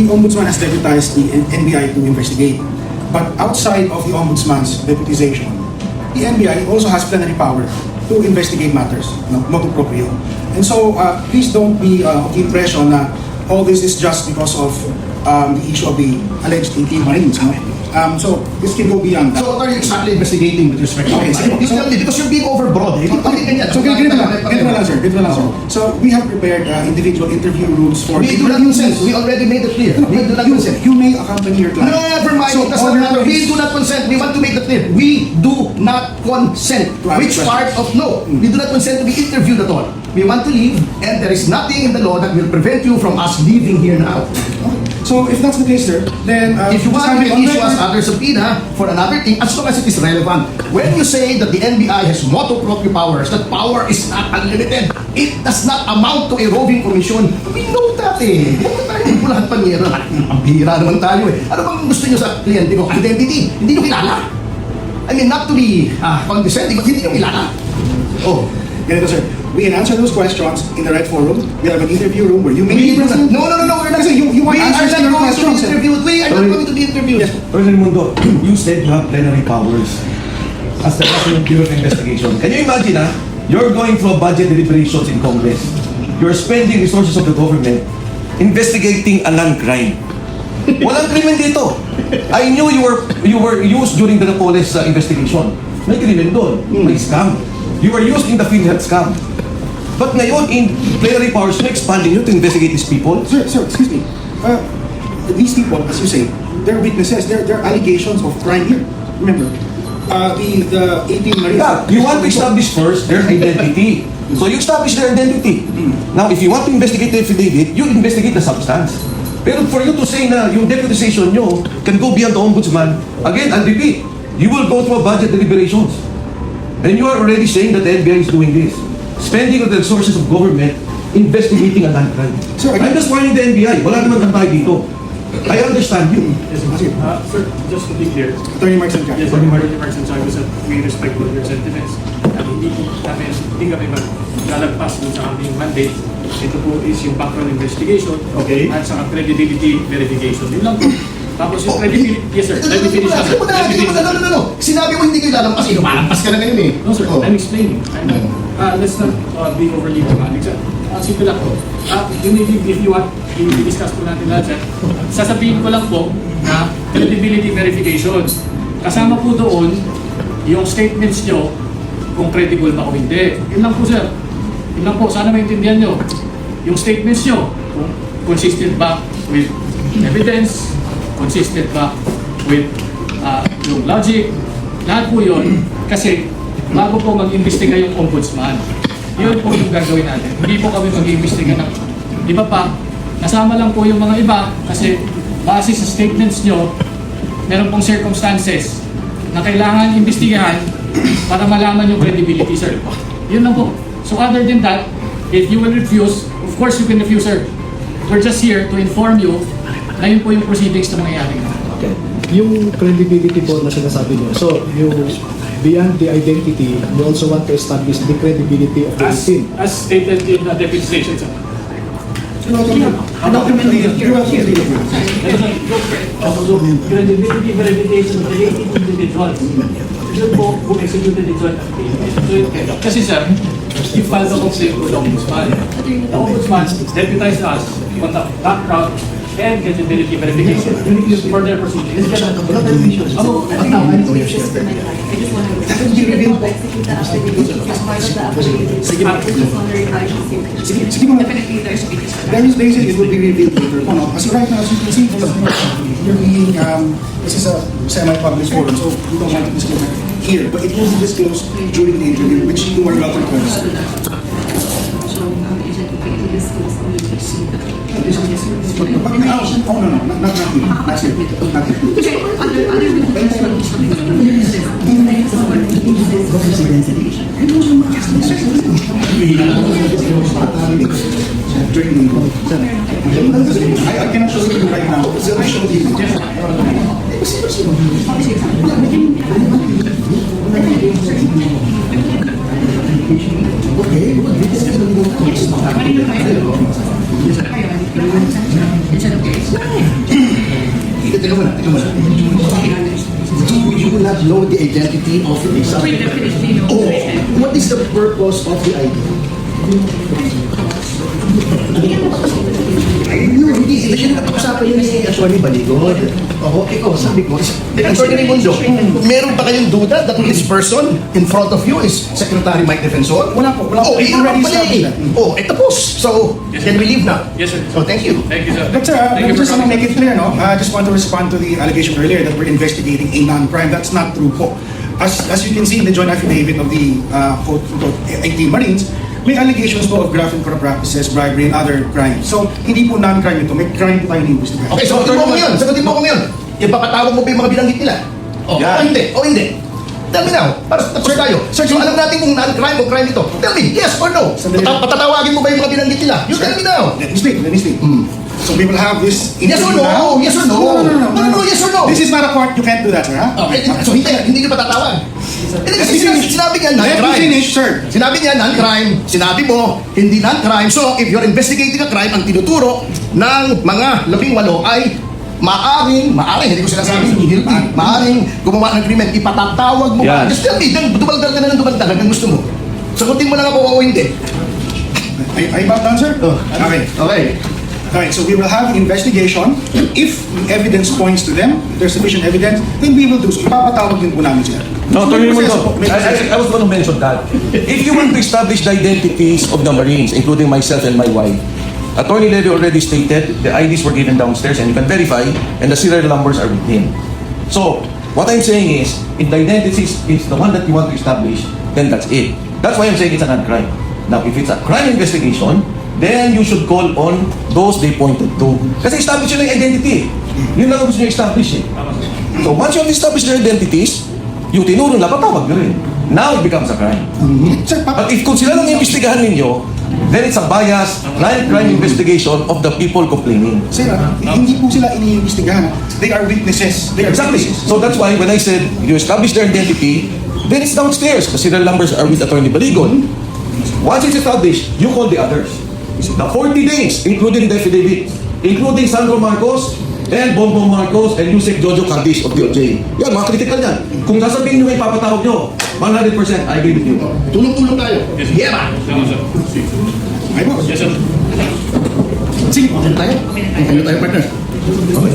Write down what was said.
the Ombudsman has deputized the NBI to investigate. But outside of the Ombudsman's deputization, the NBI also has plenary power to investigate matters, motu proprio. And so, please don't be of the impression that all this is just because of the issue of the alleged inquiries. So, this can go beyond that. So what are you exactly investigating with respect to Okay, that? You tell me, because you're being overbroad. So, ganito lang, sir. So, we have prepared individual interview rules for... We do not consent. We already made it clear. We do not consent. You may accompany your client. Never mind. So, It does not all matter. your- We do not consent. We want to make that clear. We do not consent. To ask Which questions. part of no? We do not consent to be interviewed at all. We want to leave, and there is nothing in the law that will prevent you from us leaving here now. So, if that's the case, sir, then... If you just want have to it on issue us record. other subpoena for another thing, as long as it is relevant. When you say that the NBI has motu proprio powers, that power is not unlimited. It does not amount to a roving commission. We know that eh. Huwag tayo magpulahan panyera. Ang bihira naman tayo eh. Ano bang gusto nyo sa kliyente ko? Identity. Hindi nyo kilala. I mean, not to be condescending, but hindi nyo kilala. Oh. Ganito, sir. We can answer those questions in the right forum. We have an interview room where you may We be do not. present. No, we're not. Kasi you want We are answers to not your going to be questions, sir. interviewed. We are not going to be interviewed. Yes. President Mundo, you said you have plenary powers as the National Bureau of Investigation. Can you imagine, you're going through budget deliberations in Congress. You're spending resources of the government investigating a land crime. Walang krimen dito. I knew you were used during the Napoles investigation. May krimen doon. May scam. You were used in the PhilHealth scam. But ngayon, in plenary powers, you're expanding you to investigate these people. Sir, excuse me. These people, as you say, they're witnesses. They're allegations of crime here. Remember, the 18 Marines. Yeah, you want to establish first their identity. So you establish their identity. Now, if you want to investigate the affidavit, you investigate the substance. Pero for you to say na yung deputization nyo can go beyond the ombudsman, again, I'll repeat, you will go through a budget deliberations. And you are already saying that the NBI is doing this. Spending of the resources of government, investigating a land crime. Sir, I'm just warning the NBI. Wala naman antay dito. I understand you. Sir, just to be clear, Attorney Mark Santiago. yes, Attorney Mark Santiago said we respect all your sentiments. At hindi kami maglalagpas dun sa aming mandate. Ito po is yung background investigation at saka credibility verification. Yun lang po. Tapos yung credibility, yes sir, let me finish na sir. Let me finish. No. Sinabi mo hindi kayo lalampas. Lumalampas ka na ngayon eh. No sir, Oh. I'm explaining. Let's not be overly dramatic sir. Simple lang po. If you want, i-discuss po natin lahat sir. Sasabihin ko lang po na credibility verification. Kasama po doon yung statements nyo kung credible ba o hindi. Yun lang po sir. Yun lang po, sana maintindihan nyo. Yung statements nyo, kung consistent ba with evidence, consistent ba with yung logic, lahat po yun. Kasi bago po mag-imbestiga yung ombudsman, yun po yung gagawin natin. Hindi po kami mag-imbestiga ng iba pa. Nasama lang po yung mga iba kasi base sa statements nyo, meron pong circumstances na kailangan imbestigahan para malaman yung credibility, sir. Yun lang po. So other than that, if you will refuse, of course you can refuse, sir. We're just here to inform you na yun po yung proceedings na mangyayari. Okay. Yung credibility po na sinasabi niyo. So, yung beyond the identity, you also want to establish the credibility of the victim. As stated in the deputization, sir. Credibility verification of the 18 individuals. Yun po who executed the joint activity. Kasi sir, you filed a complaint to the ombudsman. The ombudsman deputized us to conduct background and credibility verification for their proceedings. I just want to execute the affidavit as part of the affidavit. Sige, ma'am. We're just wondering how you see it. Sige, ma'am. Definitely there should be discussion. There is it will be revealed later. Kasi right now, as you can see, you're being, this is a semi-public forum, so we don't want to disclose it here. But it will be disclosed during the interview, which you are welcome to understand. So, is it okay to disclose the But now, oh no, not here. Not here. Not here. okay, other During the I cannot show you right now. I show you. Is it okay? Teka muna. Do you not know the identity of the subject? Oh, what is the purpose of the ID? Hindi siya nakapag-usapan yun ni Atty. Baligod. Oo, ikaw, sabi ko, Atty. Mundo, meron ba kayong duda that this person in front of you is Secretary Mike Defensor? Wala po, wala po. Oh, yun Already pala eh. established. Oh, tapos. So, can we leave now? Yes, sir. Oh, thank you. Thank you, sir. But sir, Thank you for just to coming. make it clear, no, I just want to respond to the allegation earlier that we're investigating a non-crime. That's not true po. As you can see in the joint affidavit of the quote-unquote 18 Marines, may allegations po of graft and corrupt practices, bribery, and other crimes. So, hindi po non-crime ito. May crime po tayo inimbestigahan. Okay, sagutin mo ko ngayon. Sagutin mo ko ngayon. Ipapatawag mo ba yung mga binanggit nila? O hindi? O hindi? Tell me now. Para sure tayo. So alam natin kung non-crime o crime ito. Tell me, yes or no? Patatawagin mo ba yung mga binanggit nila? You tell me now. Let me speak. So we will have this Yes or interview no? now. Yes or no? No, yes or no? This is not a court. You can't do that, sir. Ha? Okay, so hindi nyo patatawag. Sinabi niya Let me non-crime. finish, sir. Sinabi niya non-crime. Sinabi mo, hindi non-crime. So, if you're investigating a crime, ang tinuturo ng mga 18 ay maaring, hindi ko sinasabing guilty, maaring gumawa ng krimen, ipatatawag mo ba? Yes. Just tell me, dumagdag ka na ng dumagdag hanggang gusto mo. Sagutin mo lang ako o hindi. Are you about done, sir? Okay. Okay. Alright, so we will have an investigation. If evidence points to them, if there's sufficient evidence, then we will do so. Ipapatawag din po namin sila. No, So, Attorney may Mundo, proseso po, may proseso. I was going to mention that. If you want to establish the identities of the Marines, including myself and my wife, Attorney Levy already stated the IDs were given downstairs and you can verify, and the serial numbers are with him. So, what I'm saying is, if the identity is the one that you want to establish, then that's it. That's why I'm saying it's a non-crime. Now, if it's a crime investigation, then you should call on those they pointed to. Kasi establish yun ang identity. Yun lang ang gusto nyo establish eh. So once you have established their identities, yung tinuro nila, patawag nyo rin. Now it becomes a crime. Sir, But if kung sila lang imbestigahan ninyo, then it's a bias, crime investigation of the people complaining. sir, hindi po sila iniimbestigahan. They are witnesses. They are Exactly. witnesses. So that's why when I said you establish their identity, then it's downstairs. The serial numbers are with Attorney Baligon. Once it's established, you call the others. The 40 days, including the affidavit, including Sandro Marcos and Bongbong Marcos and Yusek Jojo Cadiz of DOJ. Yan, mga critical yan. Kung sasabihin nyo may papatawag nyo, 100%, I agree with you. Tulong-tulong tayo. Yeah, ba? Ay po. Yes, sir. Sige. Ano tayo? Ano tayo, partner? Okay.